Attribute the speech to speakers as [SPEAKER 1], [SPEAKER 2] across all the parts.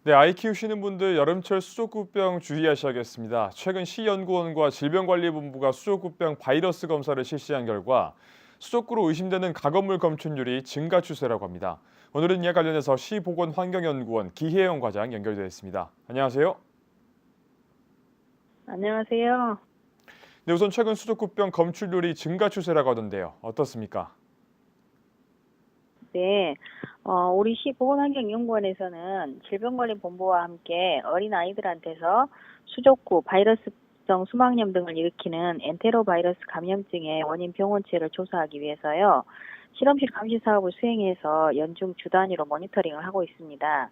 [SPEAKER 1] 네, 아이 키우시는 분들 여름철 수족구병 주의하셔야겠습니다. 최근 시연구원과 질병관리본부가 수족구병 바이러스 검사를 실시한 결과 수족구로 의심되는 가건물 검출률이 증가 추세라고 합니다. 오늘은 이에 관련해서 시보건환경연구원 기혜영 과장 연결되어 있습니다. 안녕하세요.
[SPEAKER 2] 안녕하세요.
[SPEAKER 1] 네, 우선 최근 수족구병 검출률이 증가 추세라고 하던데요. 어떻습니까?
[SPEAKER 2] 네, 우리 시 보건환경연구원에서는 질병관리본부와 함께 어린아이들한테서 수족구, 바이러스성 수막염 등을 일으키는 엔테로바이러스 감염증의 원인 병원체를 조사하기 위해서요. 실험실 감시 사업을 수행해서 연중 주 단위로 모니터링을 하고 있습니다.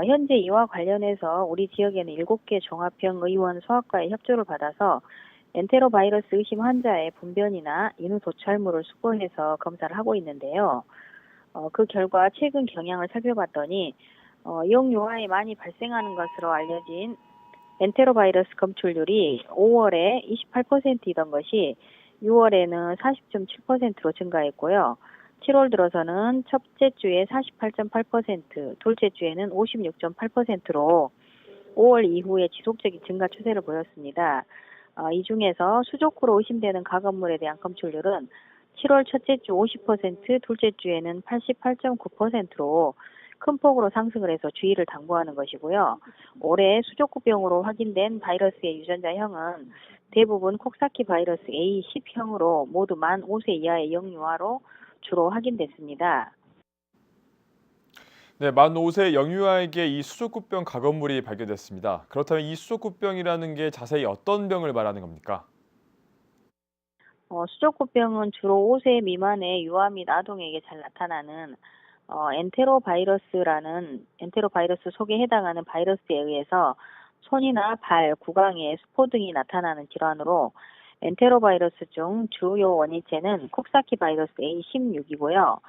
[SPEAKER 2] 현재 이와 관련해서 우리 지역에는 7개 종합형 의원 소아과의 협조를 받아서 엔테로바이러스 의심 환자의 분변이나 인후 도찰물을 수거해서 검사를 하고 있는데요. 그 결과 최근 경향을 살펴봤더니 이용요하에 많이 발생하는 것으로 알려진 엔테로바이러스 검출률이 5월에 28%이던 것이 6월에는 40.7%로 증가했고요. 7월 들어서는 첫째 주에 48.8%, 둘째 주에는 56.8%로 5월 이후에 지속적인 증가 추세를 보였습니다. 이 중에서 수족구로 의심되는 가건물에 대한 검출률은 7월 첫째 주 50%, 둘째 주에는 88.9%로 큰 폭으로 상승을 해서 주의를 당부하는 것이고요. 올해 수족구병으로 확인된 바이러스의 유전자형은 대부분 콕사키 바이러스 A10형으로 모두 만 5세 이하의 영유아로 주로 확인됐습니다.
[SPEAKER 1] 네, 만 5세 영유아에게 이 수족구병 가건물이 발견됐습니다. 그렇다면 이 수족구병이라는 게 자세히 어떤 병을 말하는 겁니까?
[SPEAKER 2] 수족구병은 주로 5세 미만의 유아 및 아동에게 잘 나타나는 엔테로바이러스 속에 해당하는 바이러스에 의해서 손이나 발, 구강에 수포 등이 나타나는 질환으로 엔테로바이러스 중 주요 원인체는 콕사키 바이러스 A16이고요.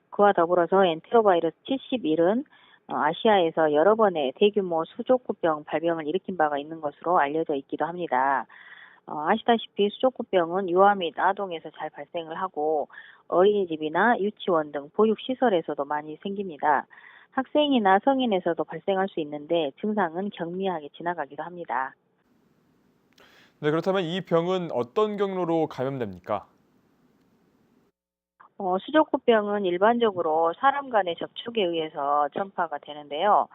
[SPEAKER 2] 그와 더불어서 엔테로바이러스 71은 아시아에서 여러 번의 대규모 수족구병 발병을 일으킨 바가 있는 것으로 알려져 있기도 합니다. 아시다시피 수족구병은 유아 및 아동에서 잘 발생을 하고 어린이집이나 유치원 등 보육시설에서도 많이 생깁니다. 학생이나 성인에서도 발생할 수 있는데 증상은 경미하게 지나가기도 합니다.
[SPEAKER 1] 네, 그렇다면 이 병은 어떤 경로로 감염됩니까?
[SPEAKER 2] 수족구병은 일반적으로 사람 간의 접촉에 의해서 전파가 되는데요.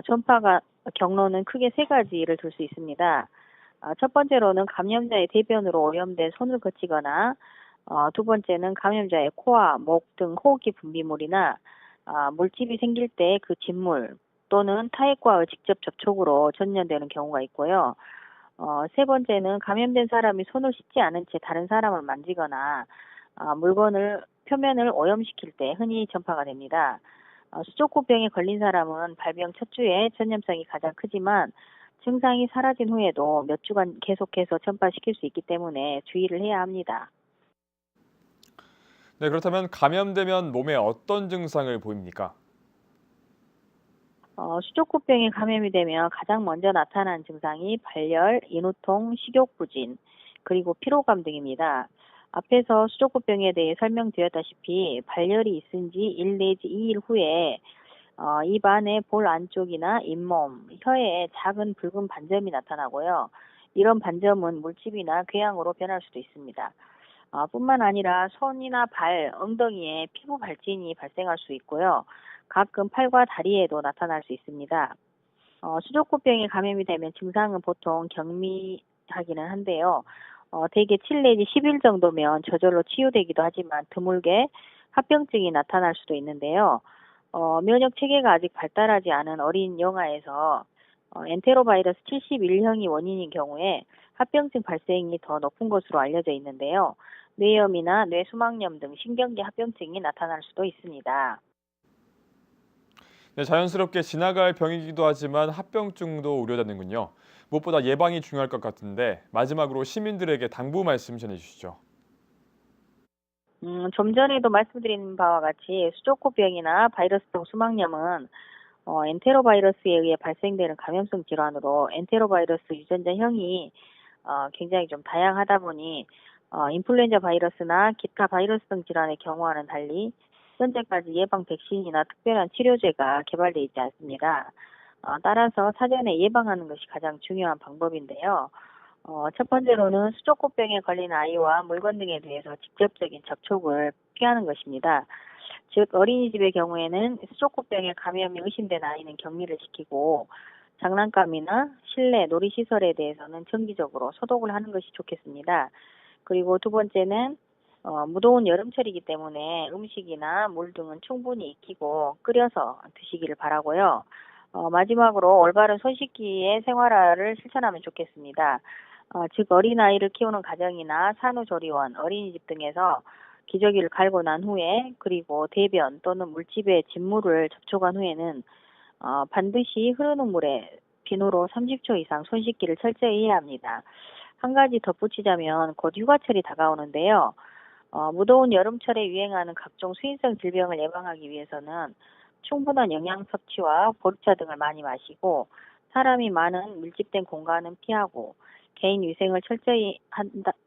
[SPEAKER 2] 전파가 경로는 크게 세 가지를 들 수 있습니다. 첫 번째로는 감염자의 대변으로 오염된 손을 거치거나 두 번째는 감염자의 코와 목 등 호흡기 분비물이나 물집이 생길 때 그 진물 또는 타액과의 직접 접촉으로 전염되는 경우가 있고요. 세 번째는 감염된 사람이 손을 씻지 않은 채 다른 사람을 만지거나 물건을 표면을 오염시킬 때 흔히 전파가 됩니다. 수족구병에 걸린 사람은 발병 첫 주에 전염성이 가장 크지만 증상이 사라진 후에도 몇 주간 계속해서 전파시킬 수 있기 때문에 주의를 해야 합니다.
[SPEAKER 1] 네, 그렇다면 감염되면 몸에 어떤 증상을 보입니까?
[SPEAKER 2] 수족구병에 감염이 되면 가장 먼저 나타나는 증상이 발열, 인후통, 식욕부진, 그리고 피로감 등입니다. 앞에서 수족구병에 대해 설명드렸다시피 발열이 있은 지 1 내지 2일 후에 입 안에 볼 안쪽이나 잇몸, 혀에 작은 붉은 반점이 나타나고요. 이런 반점은 물집이나 궤양으로 변할 수도 있습니다. 뿐만 아니라 손이나 발, 엉덩이에 피부 발진이 발생할 수 있고요. 가끔 팔과 다리에도 나타날 수 있습니다. 수족구병에 감염이 되면 증상은 보통 경미하기는 한데요. 대개 7 내지 10일 정도면 저절로 치유되기도 하지만 드물게 합병증이 나타날 수도 있는데요. 면역 체계가 아직 발달하지 않은 어린 영아에서 엔테로바이러스 71형이 원인인 경우에 합병증 발생이 더 높은 것으로 알려져 있는데요. 뇌염이나 뇌수막염 등 신경계 합병증이 나타날 수도 있습니다.
[SPEAKER 1] 네, 자연스럽게 지나갈 병이기도 하지만 합병증도 우려되는군요. 무엇보다 예방이 중요할 것 같은데 마지막으로 시민들에게 당부 말씀 전해주시죠.
[SPEAKER 2] 좀 전에도 말씀드린 바와 같이 수족구병이나 바이러스성 수막염은 엔테로바이러스에 의해 발생되는 감염성 질환으로 엔테로바이러스 유전자형이 굉장히 좀 다양하다 보니 인플루엔자 바이러스나 기타 바이러스성 질환의 경우와는 달리 현재까지 예방 백신이나 특별한 치료제가 개발되어 있지 않습니다. 따라서 사전에 예방하는 것이 가장 중요한 방법인데요. 첫 번째로는 수족구병에 걸린 아이와 물건 등에 대해서 직접적인 접촉을 피하는 것입니다. 즉 어린이집의 경우에는 수족구병에 감염이 의심된 아이는 격리를 시키고 장난감이나 실내 놀이시설에 대해서는 정기적으로 소독을 하는 것이 좋겠습니다. 그리고 두 번째는 무더운 여름철이기 때문에 음식이나 물 등은 충분히 익히고 끓여서 드시기를 바라고요. 마지막으로 올바른 손 씻기의 생활화를 실천하면 좋겠습니다. 즉 어린아이를 키우는 가정이나 산후조리원, 어린이집 등에서 기저귀를 갈고 난 후에 그리고 대변 또는 물집에 진물을 접촉한 후에는 반드시 흐르는 물에 비누로 30초 이상 손 씻기를 철저히 해야 합니다. 한 가지 덧붙이자면 곧 휴가철이 다가오는데요. 무더운 여름철에 유행하는 각종 수인성 질병을 예방하기 위해서는 충분한 영양 섭취와 보리차 등을 많이 마시고 사람이 많은 밀집된 공간은 피하고 개인 위생을 철저히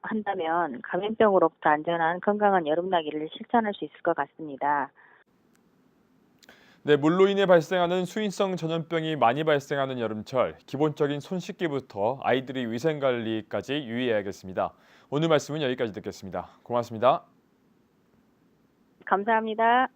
[SPEAKER 2] 한다면 감염병으로부터 안전한 건강한 여름나기를 실천할 수 있을 것 같습니다.
[SPEAKER 1] 네, 물로 인해 발생하는 수인성 전염병이 많이 발생하는 여름철, 기본적인 손 씻기부터 아이들의 위생 관리까지 유의해야겠습니다. 오늘 말씀은 여기까지 듣겠습니다. 고맙습니다.
[SPEAKER 2] 감사합니다.